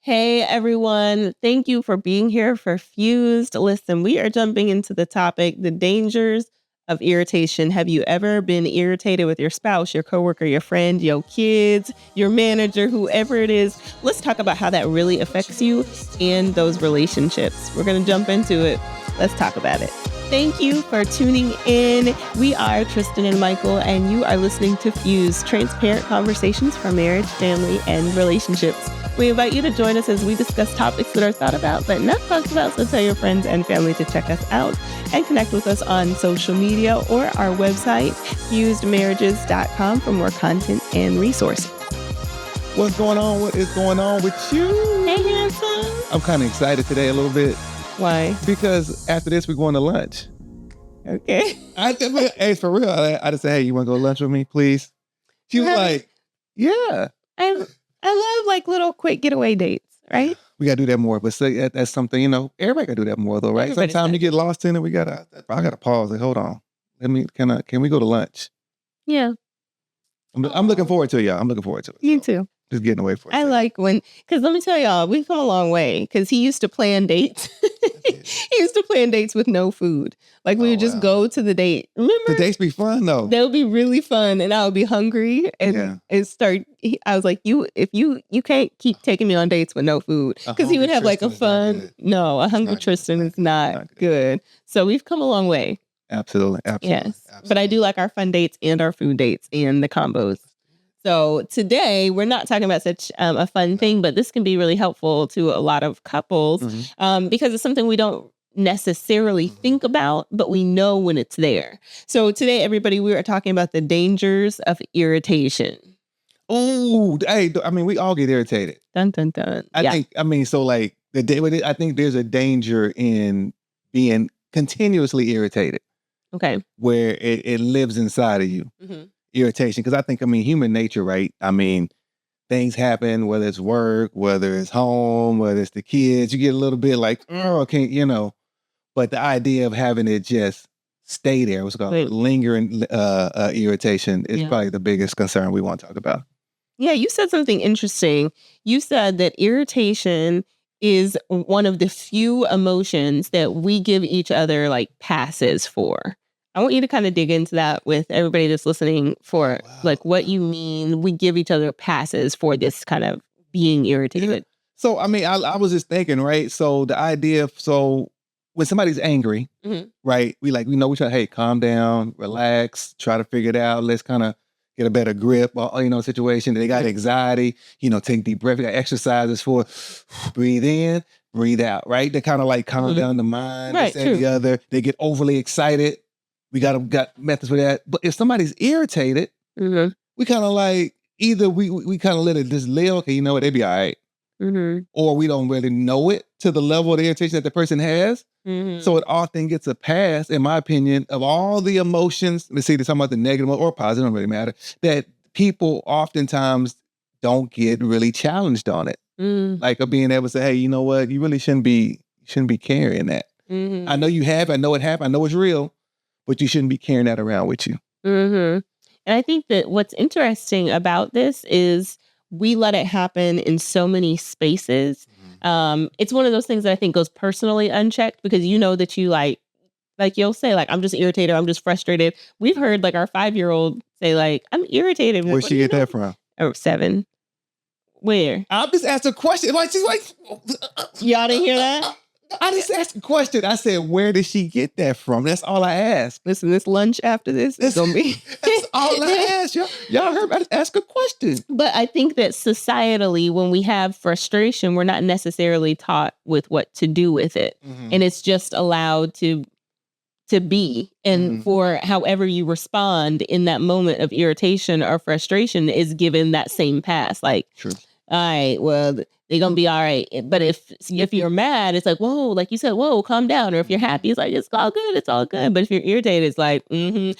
Hey everyone, thank you for being here for Fused. Listen, we are jumping into the topic, the dangers of irritation. Have you ever been irritated with your spouse, your coworker, your friend, your kids, your manager, whoever it is? Let's talk about how that really affects you and those relationships. We're going to jump into it. Let's talk about it. Thank you for tuning in. We are Tristin and Michael, and you are listening to Fuse, transparent conversations for marriage, family, and relationships. We invite you to join us as we discuss topics that are thought about but not talked about, so tell your friends and family to check us out and connect with us on social media or our website, fusedmarriages.com, for more content and resources. What's going on? What is going on with you? Hey, handsome. I'm kind of excited today a little bit. Why? Because after this, we're going to lunch. Okay. Hey, for real. I just said, hey, you want to go to lunch with me, please? She was like, yeah. I love like little quick getaway dates, right? We got to do that more. But that's something, everybody got to do that more though, right? Everybody's Sometimes you get lost in it. I got to pause. Like, hold on. Can we go to lunch? Yeah. I'm looking forward to it, y'all. I'm looking forward to it. Me too. Just getting away for it. I like because let me tell y'all, we've come a long way because he used to plan dates. He used to plan dates with no food. Like we would just go to the date. Remember? The dates be fun though. They would be really fun and I would be hungry and I was like, you can't keep taking me on dates with no food. Because he would have like a hungry Tristin is not good. So we've come a long way. Absolutely. Yes. Absolutely. But I do like our fun dates and our food dates and the combos. So today we're not talking about such a fun thing, but this can be really helpful to a lot of couples because it's something we don't necessarily think about, but we know when it's there. So today, everybody, we are talking about the dangers of irritation. Oh, hey, we all get irritated. Dun, dun, dun. I think there's a danger in being continuously irritated. Okay. Where it lives inside of you. Mm-hmm. Irritation. Because I think, human nature, right? Things happen, whether it's work, whether it's home, whether it's the kids, you get a little bit like, oh, okay, but the idea of having it just stay there, what's called lingering irritation is probably the biggest concern we want to talk about. Yeah, you said something interesting. You said that irritation is one of the few emotions that we give each other like passes for. I want you to kind of dig into that with everybody that's listening for like what you mean. We give each other passes for this kind of being irritated. Yeah. So, I was just thinking, right? So the idea when somebody's angry, right? We try, hey, calm down, relax, try to figure it out. Let's kind of get a better grip on, situation. They got anxiety, take deep breath. You got exercises for breathe in, breathe out, right? They kind of like calm down the mind, right, this and the other. They get overly excited. We got methods for that. But if somebody's irritated, we kind of like, either we kind of let it just live, okay, you know what, they be all right. Or we don't really know it to the level of the irritation that the person has. So it often gets a pass, in my opinion, of all the emotions. Let's see, they're talking about the negative or positive, don't really matter, that people oftentimes don't get really challenged on it. Like of being able to say, hey, you know what, you really shouldn't be carrying that. I know you have, I know it happened, I know it's real, but you shouldn't be carrying that around with you. And I think that what's interesting about this is we let it happen in so many spaces. It's one of those things that I think goes personally unchecked because you know that you like you'll say like, I'm just irritated, I'm just frustrated. We've heard like our 5-year-old say like, I'm irritated. Where'd she get that from? Or 7. Where? I just asked a question. Like she's like, y'all didn't hear that? I just asked a question. I said, where did she get that from? That's all I asked. Listen, this lunch after this is going to be... That's all I asked. Y'all heard me. I just asked a question. But I think that societally, when we have frustration, we're not necessarily taught with what to do with it. And it's just allowed to be. And for however you respond in that moment of irritation or frustration is given that same pass. Like, True. All right, well... they're going to be all right. But if you're mad, it's like, whoa, like you said, whoa, calm down. Or if you're happy, it's like, it's all good. It's all good. But if you're irritated, it's like, Even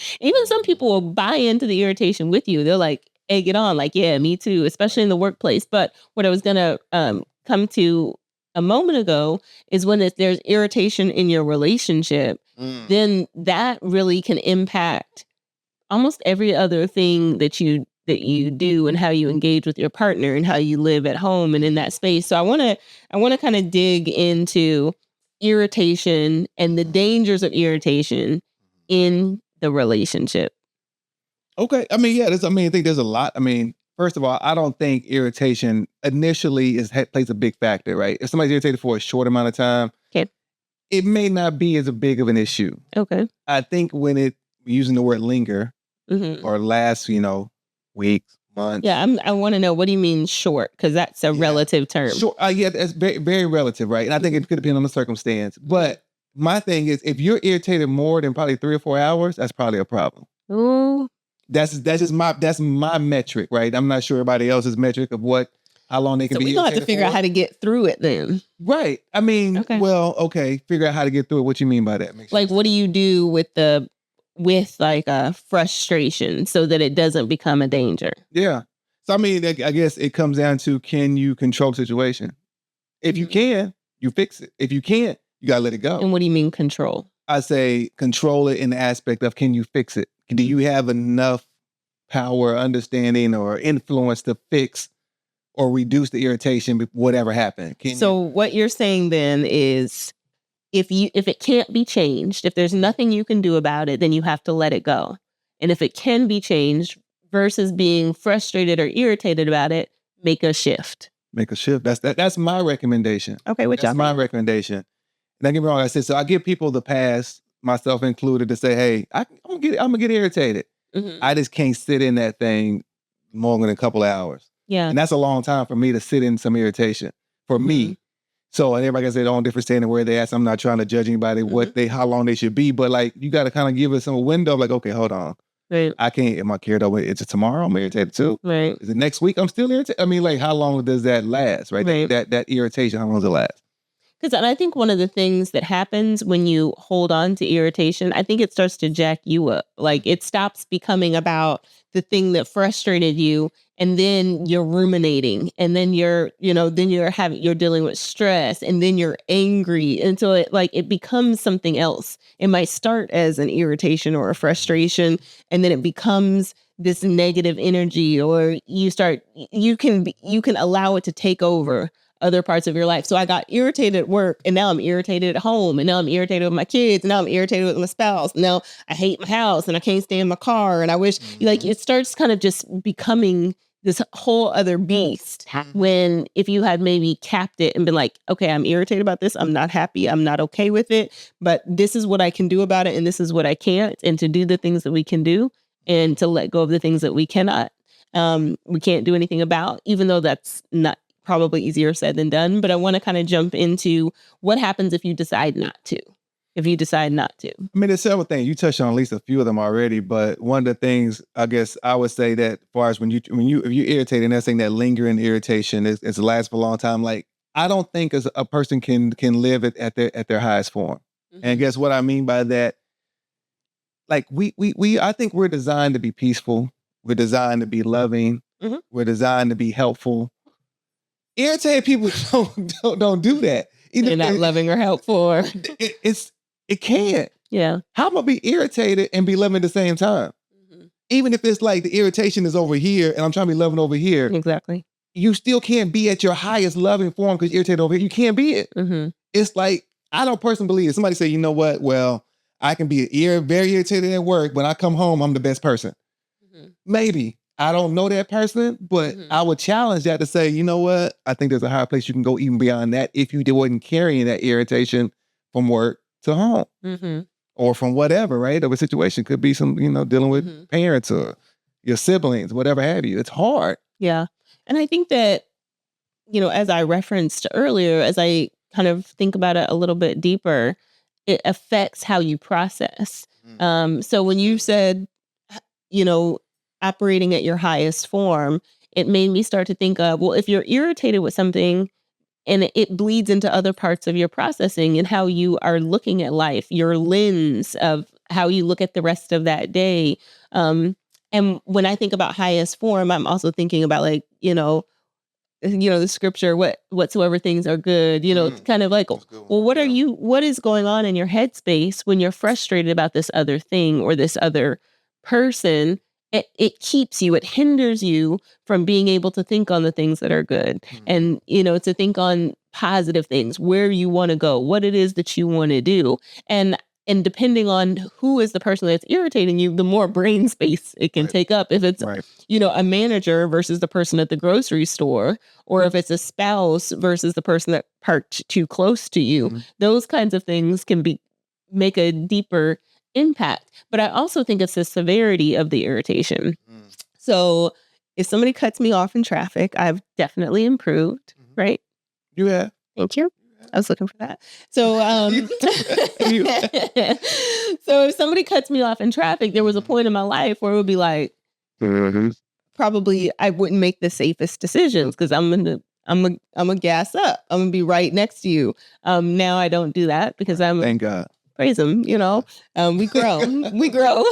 some people will buy into the irritation with you. They're like, egg it on. Like, yeah, me too, especially in the workplace. But what I was going to come to a moment ago is when there's irritation in your relationship, then that really can impact almost every other thing that you that you do and how you engage with your partner and how you live at home and in that space. So I want to kind of dig into irritation and the dangers of irritation in the relationship. Okay. I mean, yeah, I think there's a lot. I mean, first of all, I don't think irritation initially plays a big factor, right? If somebody's irritated for a short amount of time, okay, it may not be as big of an issue. Okay. I think when using the word linger or last, weeks, months. Yeah, I want to know, what do you mean short? Because that's a relative term. Short, yeah, that's very, very relative, right? And I think it could depend on the circumstance. But my thing is, if you're irritated more than probably 3 or 4 hours, that's probably a problem. Ooh. That's my metric, right? I'm not sure everybody else's metric of how long they can be. So we're gonna have to figure out how to get through it then. Right. I mean, figure out how to get through it. What you mean by that? Like, what do you do with a frustration so that it doesn't become a danger? Yeah. So I mean, I guess it comes down to, can you control the situation? If you can, you fix it. If you can't, you gotta let it go. And what do you mean control? I say control it in the aspect of, can you fix it? Do you have enough power, understanding, or influence to fix or reduce the irritation, whatever happened? What you're saying then is, if it can't be changed, if there's nothing you can do about it, then you have to let it go. And if it can be changed, versus being frustrated or irritated about it, make a shift. Make a shift. That's my recommendation. Okay, that's my recommendation. Don't get me wrong. I said, so I give people the pass, myself included, to say, hey, I'm gonna get irritated. I just can't sit in that thing more than a couple of hours. Yeah. And that's a long time for me to sit in some irritation for me. So, and everybody can say their own different standing where they at. So I'm not trying to judge anybody how long they should be, but like, you got to kind of give us some window of like, okay, hold on. Right. I can't, am I carried over? Is it tomorrow? I'm irritated too. Right. Is it next week? I'm still irritated. I mean, like, how long does that last? Right. That irritation, how long does it last? And I think one of the things that happens when you hold on to irritation, I think it starts to jack you up. Like, it stops becoming about the thing that frustrated you, and then you're ruminating, and then you're dealing with stress, and then you're angry until it becomes something else. It might start as an irritation or a frustration, and then it becomes this negative energy, or you can allow it to take over other parts of your life. So I got irritated at work, and now I'm irritated at home, and now I'm irritated with my kids, and now I'm irritated with my spouse. Now I hate my house, and I can't stand my car, and I wish it starts kind of just becoming this whole other beast. When if you had maybe capped it and been like, okay, I'm irritated about this, I'm not happy, I'm not okay with it, but this is what I can do about it, and this is what I can't, and to do the things that we can do, and to let go of the things that we cannot. We can't do anything about, even though that's not probably easier said than done. But I want to kind of jump into what happens if you decide not to. I mean, there's several things. You touched on at least a few of them already, but one of the things, I guess I would say, that as far as if you're irritated, and that's saying that lingering irritation is lasts for a long time. Like, I don't think as a person can live it at their highest form. And I guess what I mean by that, like, I think we're designed to be peaceful. We're designed to be loving. We're designed to be helpful. Irritated people don't do that. They're not loving or helpful. It can't. Yeah. How am I be irritated and be loving at the same time? Even if it's like the irritation is over here and I'm trying to be loving over here. Exactly. You still can't be at your highest loving form because you're irritated over here. You can't be it. It's like, I don't personally believe it. Somebody say, you know what? Well, I can be very irritated at work. When I come home, I'm the best person. Maybe. I don't know that person, but I would challenge that to say, you know what? I think there's a higher place you can go even beyond that if you wasn't carrying that irritation from work to home or from whatever, right? Of a situation. Could be some, dealing with parents or your siblings, whatever have you. It's hard. Yeah. And I think that, as I referenced earlier, as I kind of think about it a little bit deeper, it affects how you process. So when you said, operating at your highest form, it made me start to think of, well, if you're irritated with something and it bleeds into other parts of your processing and how you are looking at life, your lens of how you look at the rest of that day. And when I think about highest form, I'm also thinking about the scripture, whatsoever things are good, kind of like, well, what is going on in your headspace when you're frustrated about this other thing or this other person? it keeps you, it hinders you from being able to think on the things that are good and, to think on positive things, where you want to go, what it is that you want to do. And depending on who is the person that's irritating you, the more brain space it can take up. If it's, a manager versus the person at the grocery store, or if it's a spouse versus the person that parked too close to you, those kinds of things can make a deeper impact. But I also think it's the severity of the irritation. So if somebody cuts me off in traffic, I've definitely improved, right? Yeah. Thank you. I was looking for that. So, so if somebody cuts me off in traffic, there was a point in my life where it would be like, probably I wouldn't make the safest decisions because I'm gonna gas up. I'm gonna be right next to you. Now I don't do that because thank God. Praise him, we grow. We grow.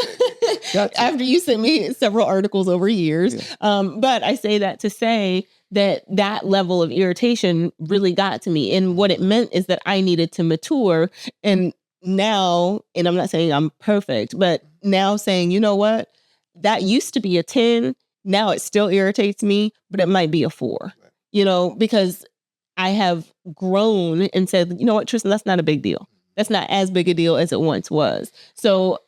Gotcha. After you sent me several articles over years. Yeah. But I say that to say that level of irritation really got to me. And what it meant is that I needed to mature. And now, and I'm not saying I'm perfect, but now saying, you know what? That used to be a 10. Now it still irritates me, but it might be a 4, because I have grown and said, you know what, Tristin, that's not a big deal. That's not as big a deal as it once was. So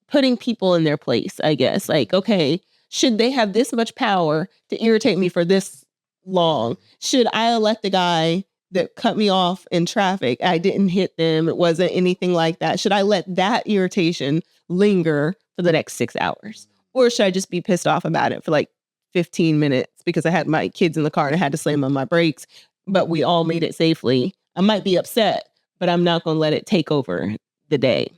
putting people in their place, I guess, like, okay, should they have this much power to irritate me for this long? Should I let the guy that cut me off in traffic, I didn't hit them, it wasn't anything like that, should I let that irritation linger for the next 6 hours? Or should I just be pissed off about it for like 15 minutes because I had my kids in the car and I had to slam on my brakes, but we all made it safely? I might be upset, but I'm not going to let it take over the day.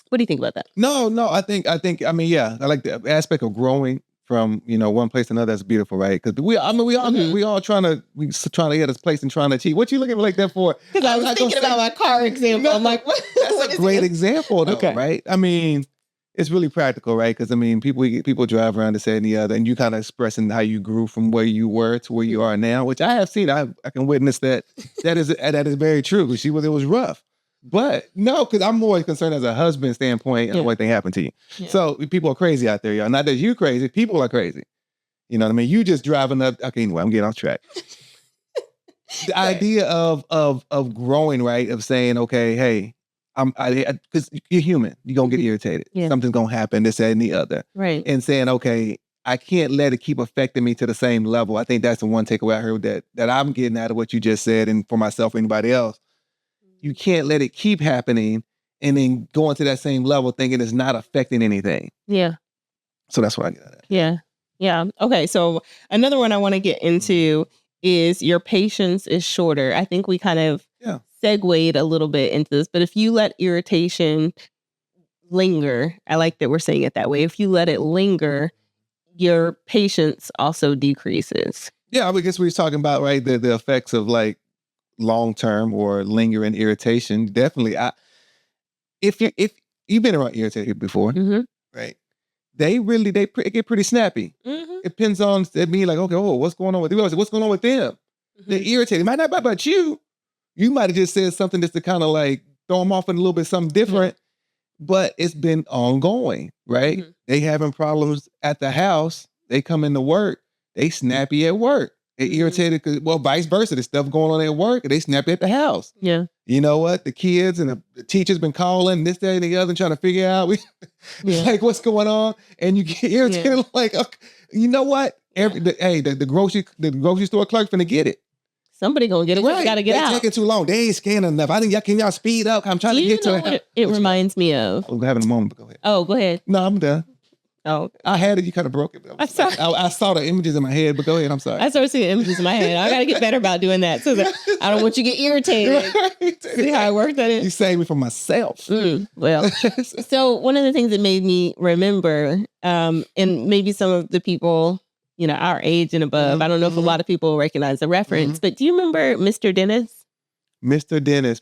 What do you think about that? No, I think, I like the aspect of growing from, one place to another. That's beautiful, right? Because we all trying to get this place and trying to achieve. What you looking like that for? Because I was thinking about my car example. I'm like, that's a great example though, right? I mean, it's really practical, right? Because people drive around this, that, and the other, and you kind of expressing how you grew from where you were to where you are now, which I have seen. I can witness that. That is very true. Because it was rough, but no, because I'm more concerned as a husband standpoint of what thing happened to you. Yeah. So people are crazy out there, y'all. Not that you crazy, people are crazy. You know what I mean? You just driving up. Okay, anyway, I'm getting off track. The idea of growing, right? Of saying, okay, hey. Because you're human, you're gonna get irritated. Yeah. Something's gonna happen, this, that, and the other. Right. And saying, okay, I can't let it keep affecting me to the same level. I think that's the one takeaway I heard that I'm getting out of what you just said, and for myself or anybody else. You can't let it keep happening and then go into that same level thinking it's not affecting anything. Yeah. So that's what I get out of that. Yeah. Yeah. Okay. So another one I want to get into is your patience is shorter. I think we kind of segued a little bit into this, but if you let irritation linger, I like that we're saying it that way. If you let it linger, your patience also decreases. Yeah, I guess we were talking about, right, the effects of like long-term or lingering irritation. Definitely. If you've been around irritated before, right? It get pretty snappy. It depends on me, like, okay, what's going on with you? What's going on with them? They're irritated. It might not be about you. You might have just said something just to kind of like throw them off in a little bit something different, but it's been ongoing, right? They having problems at the house. They come into work. They snappy at work. They irritated because, vice versa. There's stuff going on at work and they snappy at the house. Yeah. You know what? The kids and the teachers been calling this, that, and the other and trying to figure out like what's going on. And you get irritated like, okay, you know what? The grocery store clerk finna get it. Somebody gonna get it. Right. Gotta get out. It's taking too long. They ain't scanning enough. Can y'all speed up? I'm trying to get to it. It reminds me of. I'm having a moment, but go ahead. Oh, go ahead. No, I'm done. Oh, I had it. You kind of broke it. I'm sorry. I saw the images in my head, but go ahead. I'm sorry. I started seeing images in my head. I got to get better about doing that so that I don't want you to get irritated. Right. See how I worked at it? You saved me from myself. Well, so one of the things that made me remember, and maybe some of the people, our age and above, I don't know if a lot of people recognize the reference, but do you remember Mr. Dennis? Mr. Dennis.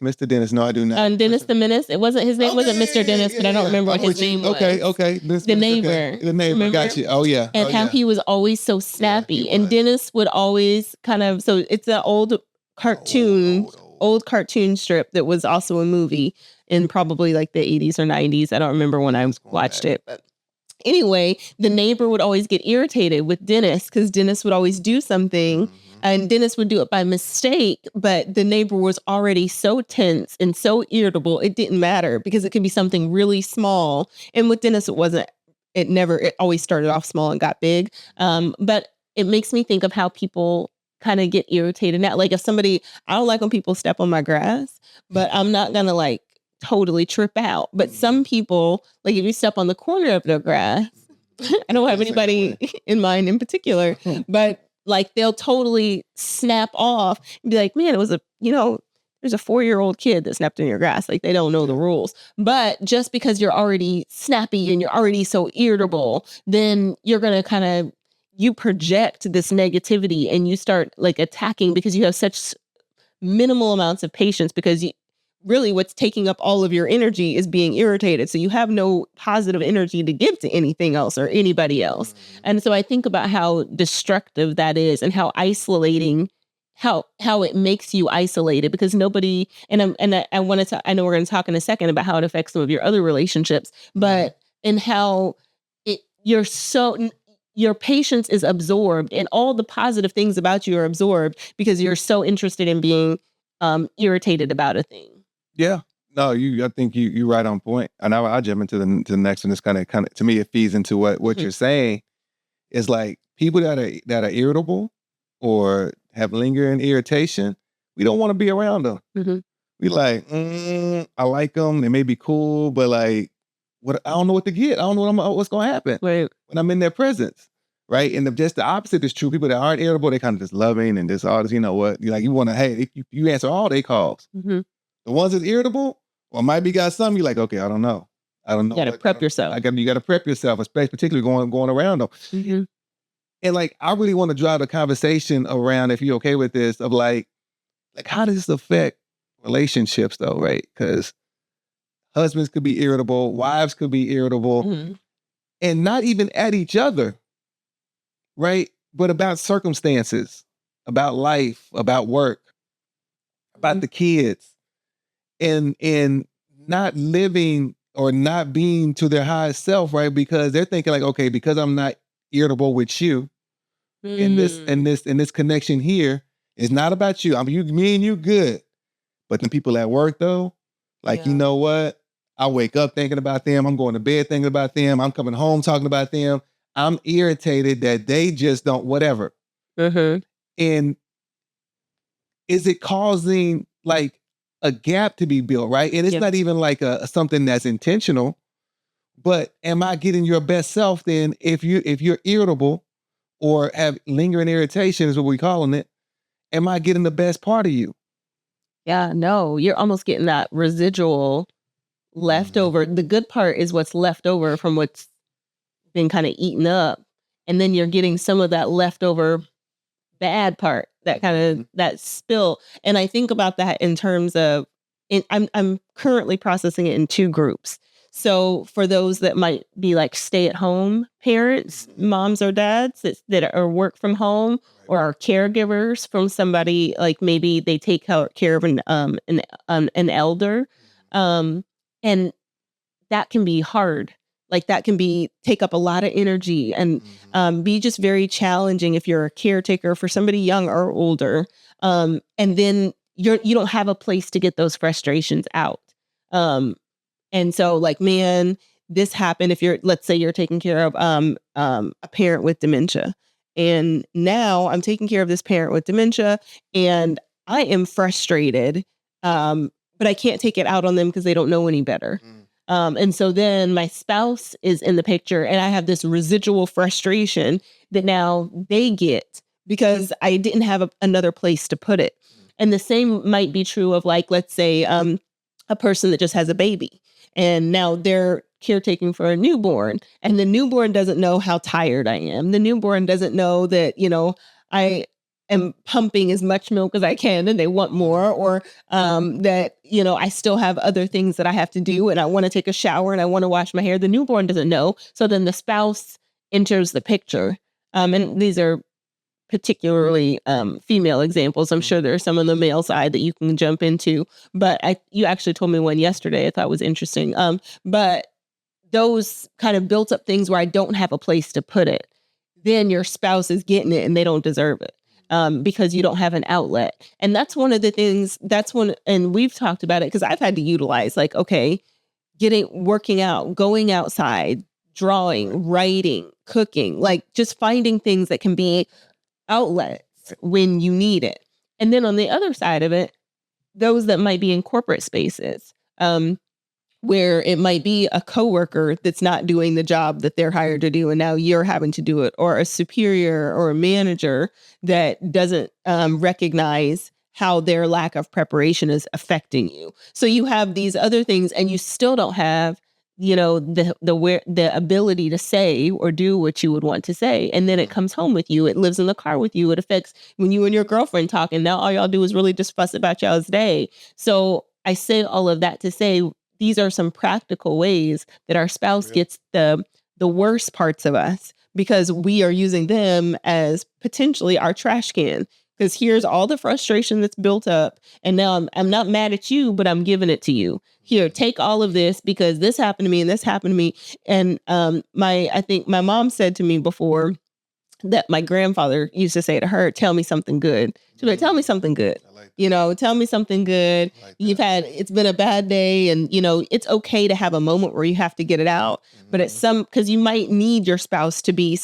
No, I do not. Dennis the Menace. It wasn't his name. Wasn't Mr. Dennis, but I don't remember what his name was. Okay. The neighbor. Okay. The neighbor. Remember? Got you. Oh yeah. And how he was always so snappy, and Dennis would always kind of. So it's an old cartoon, old cartoon strip that was also a movie in probably like the 80s or 90s. I don't remember when I watched it, but Anyway, the neighbor would always get irritated with Dennis because Dennis would always do something and Dennis would do it by mistake, but the neighbor was already so tense and so irritable. It didn't matter because it could be something really small. And with Dennis, it always started off small and got big. But it makes me think of how people kind of get irritated now. Like I don't like when people step on my grass, but I'm not going to like totally trip out. But some people, like if you step on the corner of their grass, I don't have anybody in mind in particular, but like they'll totally snap off and be like, man, there's a 4-year-old kid that snapped in your grass. Like they don't know the rules. But just because you're already snappy and you're already so irritable, then you're going to you project this negativity and you start like attacking because you have such minimal amounts of patience because really what's taking up all of your energy is being irritated. So you have no positive energy to give to anything else or anybody else. And so I think about how destructive that is and how isolating, how it makes you isolated because nobody, I know we're going to talk in a second about how it affects some of your other relationships, but in how your patience is absorbed and all the positive things about you are absorbed because you're so interested in being irritated about a thing. Yeah. No, I think you're right on point. And I'll jump into the next one. It's kind of to me, it feeds into what you're saying. Is like people that are irritable or have lingering irritation, we don't want to be around them. Mm-hmm. We like, I like them. They may be cool, but like, I don't know what to get. I don't know what's going to happen when I'm in their presence. Right. And just the opposite is true. People that aren't irritable, they kind of just loving and just all this, you know what? You want to, hey, you answer all their calls. Mm-hmm. The ones that's irritable, or might be got something, you're like, okay, I don't know. You got to prep yourself. You got to prep yourself, especially particularly going around them. Mm-hmm. And like, I really want to drive the conversation around, if you're okay with this, of like how does this affect relationships though, right? Because husbands could be irritable, wives could be irritable, and not even at each other, right? But about circumstances, about life, about work, about the kids. And not living or not being to their highest self, right? Because they're thinking like, okay, because I'm not irritable with you, in this connection here, it's not about you. Me and you good. But the people at work though, like, you know what? I wake up thinking about them. I'm going to bed thinking about them. I'm coming home talking about them. I'm irritated that they just don't, whatever. Mm-hmm. And is it causing like a gap to be built, right? And it's not even like something that's intentional, but am I getting your best self then if you're irritable or have lingering irritation is what we're calling it, am I getting the best part of you? Yeah, no, you're almost getting that residual leftover. The good part is what's left over from what's been kind of eaten up. And then you're getting some of that leftover bad part, that kind of that spill. And I think about that in terms of, I'm currently processing it in 2 groups. So for those that might be like stay-at-home parents, moms or dads that are work from home or are caregivers from somebody, like maybe they take care of an elder, and that can be hard. Like that can take up a lot of energy and be just very challenging if you're a caretaker for somebody young or older. And then you don't have a place to get those frustrations out. And so like, man, this happened. Let's say you're taking care of a parent with dementia. And now I'm taking care of this parent with dementia and I am frustrated, but I can't take it out on them because they don't know any better. And so then my spouse is in the picture and I have this residual frustration that now they get because I didn't have another place to put it. And the same might be true of like, let's say a person that just has a baby and now they're caretaking for a newborn and the newborn doesn't know how tired I am. The newborn doesn't know that, I am pumping as much milk as I can and they want more, or that, I still have other things that I have to do and I want to take a shower and I want to wash my hair. The newborn doesn't know. So then the spouse enters the picture. And these are particularly female examples. I'm sure there are some on the male side that you can jump into, but you actually told me one yesterday I thought was interesting. But those kind of built up things where I don't have a place to put it, then your spouse is getting it and they don't deserve it. Because you don't have an outlet. And that's one of the things, and we've talked about it because I've had to utilize, like, okay, working out, going outside, drawing, writing, cooking, like just finding things that can be outlets when you need it. And then on the other side of it, those that might be in corporate spaces, where it might be a coworker that's not doing the job that they're hired to do, and now you're having to do it, or a superior or a manager that doesn't recognize how their lack of preparation is affecting you. So you have these other things, and you still don't have, the ability to say or do what you would want to say. And then it comes home with you. It lives in the car with you. It affects when you and your girlfriend talk, and now all y'all do is really just fuss about y'all's day. So I say all of that to say, these are some practical ways that our spouse gets the worst parts of us, because we are using them as potentially our trash can. Because here's all the frustration that's built up, and now I'm not mad at you, but I'm giving it to you. Here, take all of this because this happened to me and this happened to me. And I think my mom said to me before that my grandfather used to say to her, "Tell me something good." She'd be like, "Tell me something good." Tell me something good. It's been a bad day, and it's okay to have a moment where you have to get it out. But it's because you might need your spouse to be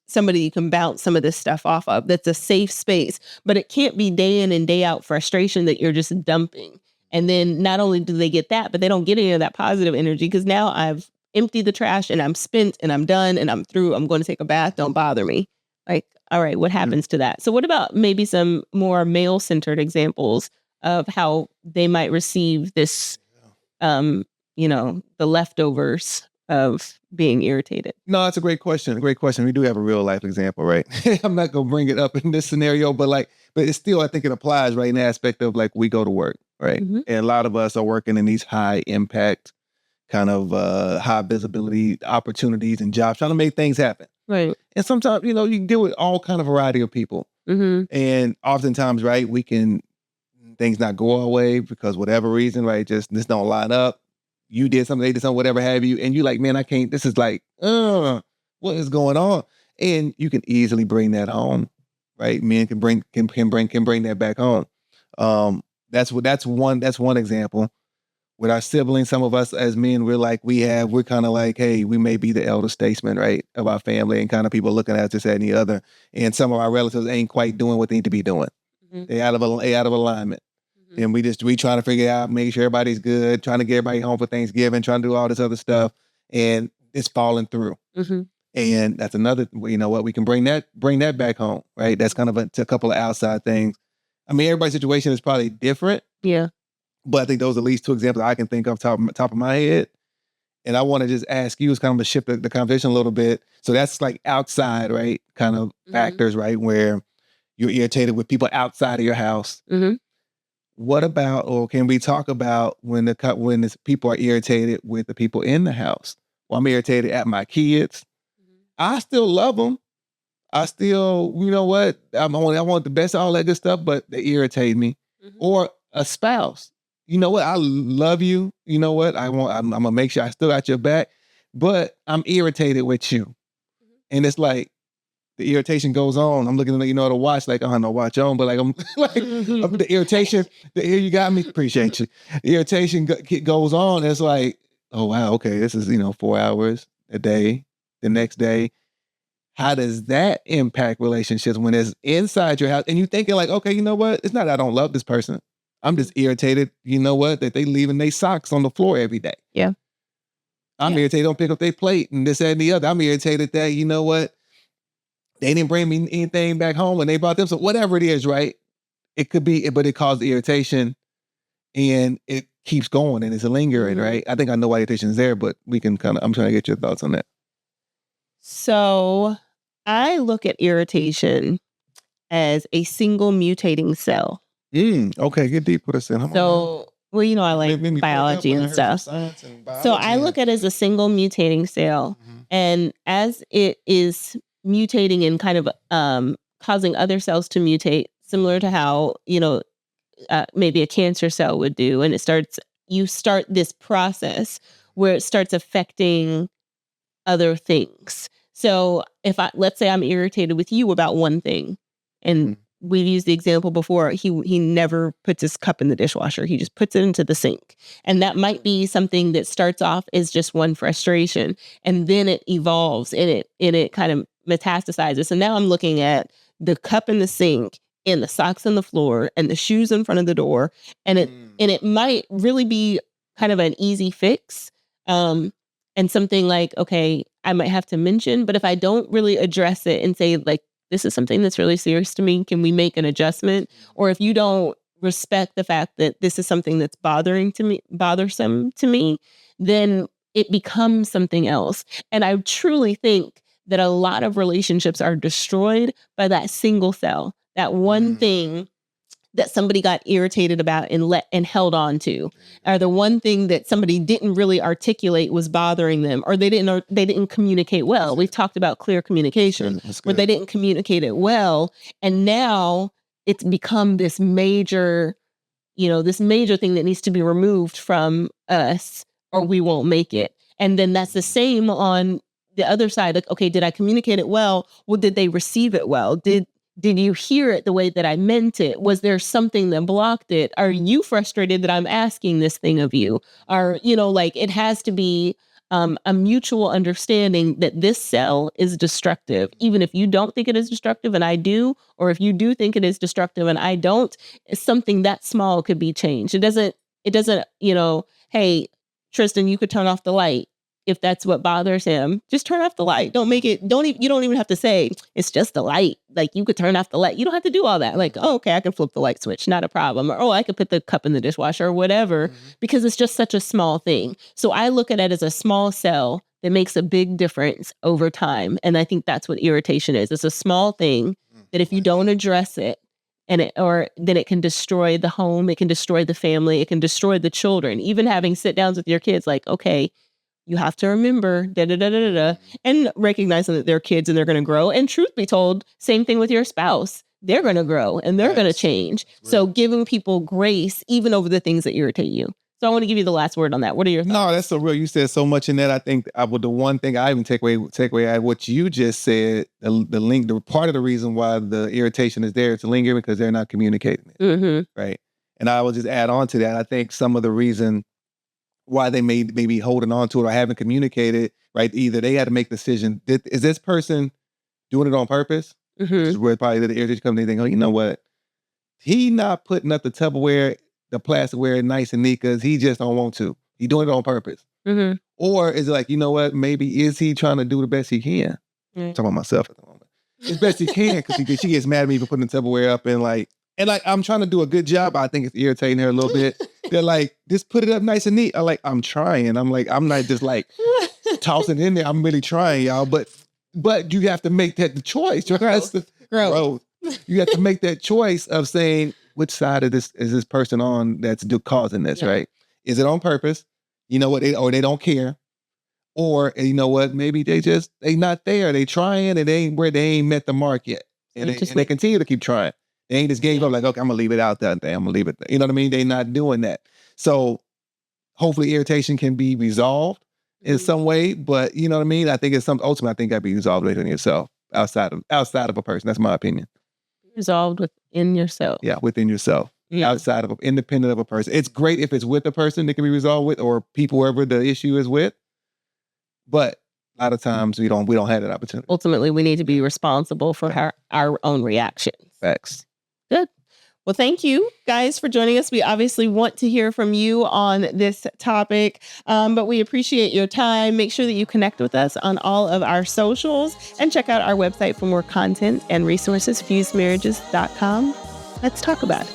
somebody you can bounce some of this stuff off of. That's a safe space, but it can't be day in and day out frustration that you're just dumping. And then not only do they get that, but they don't get any of that positive energy, because now I've emptied the trash and I'm spent and I'm done and I'm through. I'm going to take a bath. Don't bother me. Like, all right, what happens to that? So what about maybe some more male-centered examples of how they might receive this, the leftovers of being irritated? No, that's a great question. A great question. We do have a real life example, right? I'm not going to bring it up in this scenario, but it's still, I think it applies, right? In the aspect of like, we go to work, right? Mm-hmm. And a lot of us are working in these high impact, kind of high visibility opportunities and jobs, trying to make things happen. Right. And sometimes, you can deal with all kind of variety of people. Mm-hmm. And oftentimes, right, things not go our way because whatever reason, right, just this don't line up. You did something, they did something, whatever have you. And you like, man, I can't, this is like, what is going on? And you can easily bring that home, right? Men can bring that back home. That's one example. With our siblings, some of us as men, we're kind of like, hey, we may be the elder statesman, right, of our family, and kind of people looking at us this, that, and the other. And some of our relatives ain't quite doing what they need to be doing. Mm-hmm. They out of alignment. Mm-hmm. And we trying to figure out, make sure everybody's good, trying to get everybody home for Thanksgiving, trying to do all this other stuff, and it's falling through. Mm-hmm. And that's another, we can bring that back home, right? That's kind of a couple of outside things. I mean, everybody's situation is probably different. Yeah. But I think those are at least two examples I can think of top of my head. And I want to just ask you, it's kind of to shift the conversation a little bit. So that's like outside, right? Kind of factors, right? Where you're irritated with people outside of your house. Mm-hmm. What about, or can we talk about when people are irritated with the people in the house? Well, I'm irritated at my kids. Mm-hmm. I still love them. I still, I want the best of all that good stuff, but they irritate me. Mm-hmm. Or a spouse. You know what? I love you. You know what? I'm gonna make sure I still got your back, but I'm irritated with you. Mm-hmm. And it's like the irritation goes on. I'm looking at the watch, like, oh, no, watch on, but like I'm like the irritation. Here you got me. Appreciate you. The irritation goes on. It's like, oh wow, okay, this is 4 hours a day. The next day, how does that impact relationships when it's inside your house and you thinking like, okay, you know what? It's not that I don't love this person. I'm just irritated, that they leaving their socks on the floor every day. Yeah. I'm irritated, don't pick up their plate and this, that, and the other. I'm irritated that, they didn't bring me anything back home and they brought them. So whatever it is, right? It could be, but it caused irritation and it keeps going and it's lingering, right? I think I know why irritation is there, but I'm trying to get your thoughts on that. So I look at irritation as a single mutating cell. Okay, get deep with us in. So, I like biology and stuff. So I look at it as a single mutating cell. Mm-hmm. And as it is mutating and kind of causing other cells to mutate, similar to how, maybe a cancer cell would do. And you start this process where it starts affecting other things. So let's say I'm irritated with you about one thing, and we've used the example before, he never puts his cup in the dishwasher. He just puts it into the sink. And that might be something that starts off as just one frustration, and then it evolves and it kind of metastasizes. So now I'm looking at the cup in the sink and the socks on the floor and the shoes in front of the door. And it might really be kind of an easy fix. And something like, okay, I might have to mention, but if I don't really address it and say, like, this is something that's really serious to me, can we make an adjustment? Or if you don't respect the fact that this is something that's bothersome to me, then it becomes something else. And I truly think that a lot of relationships are destroyed by that single cell, that one thing that somebody got irritated about and held on to, or the one thing that somebody didn't really articulate was bothering them, or they didn't communicate well. We've talked about clear communication, where they didn't communicate it well, and now it's become this major thing that needs to be removed from us, or we won't make it. And then that's the same on the other side. Like, okay, did I communicate it well? Well, did they receive it well? Did you hear it the way that I meant it? Was there something that blocked it? Are you frustrated that I'm asking this thing of you? Or, it has to be a mutual understanding that this cell is destructive. Even if you don't think it is destructive and I do, or if you do think it is destructive and I don't, something that small could be changed. It doesn't, hey, Tristin, you could turn off the light. If that's what bothers him, just turn off the light. You don't even have to say it's just the light. Like, you could turn off the light. You don't have to do all that. Like, oh, okay, I can flip the light switch. Not a problem. Or, oh, I could put the cup in the dishwasher or whatever, because it's just such a small thing. So I look at it as a small cell that makes a big difference over time. And I think that's what irritation is. It's a small thing that if you don't address it, then it can destroy the home. It can destroy the family. It can destroy the children. Even having sit downs with your kids, like, okay, you have to remember and recognizing that they're kids and they're going to grow. And truth be told, same thing with your spouse. They're going to grow and they're going to change. So giving people grace, even over the things that irritate you. So I want to give you the last word on that. What are your thoughts? No, that's so real. You said so much in that. I think the one thing I even take away at what you just said, the part of the reason why the irritation is there to linger, because they're not communicating it. Right. And I will just add on to that. I think some of the reason why they may be holding on to it or haven't communicated, right? Either they had to make the decision. Is this person doing it on purpose? Which is where probably the irritation comes. They think, oh, you know what? He not putting up the Tupperware, the plasticware nice and neat because he just don't want to. He doing it on purpose. Or is it like, you know what? Maybe is he trying to do the best he can? I'm talking about myself at the moment. As best he can, because she gets mad at me for putting the Tupperware up and I'm trying to do a good job. I think it's irritating her a little bit. They're like, just put it up nice and neat. I'm trying. I'm not just like tossing it in there. I'm really trying, y'all. But you have to make the choice. Growth. You have to make that choice of saying, which side of this is this person on that's causing this, right? Is it on purpose? You know what? Or they don't care. Or, you know what? Maybe they not there. They trying and they ain't met the mark yet. And they continue to keep trying. They ain't just gave up like, okay, I'm going to leave it out there. I'm going to leave it there. You know what I mean? They're not doing that. So hopefully irritation can be resolved in some way. But you know what I mean? I think it's something ultimately I think got to be resolved within yourself, outside of a person. That's my opinion. Resolved within yourself. Yeah, within yourself. Yeah. Independent of a person. It's great if it's with a person that can be resolved with, or people, whoever the issue is with. But a lot of times we don't have that opportunity. Ultimately, we need to be responsible for our own reactions. Facts. Good. Well, thank you guys for joining us. We obviously want to hear from you on this topic, but we appreciate your time. Make sure that you connect with us on all of our socials and check out our website for more content and resources, fusedmarriages.com. Let's talk about it.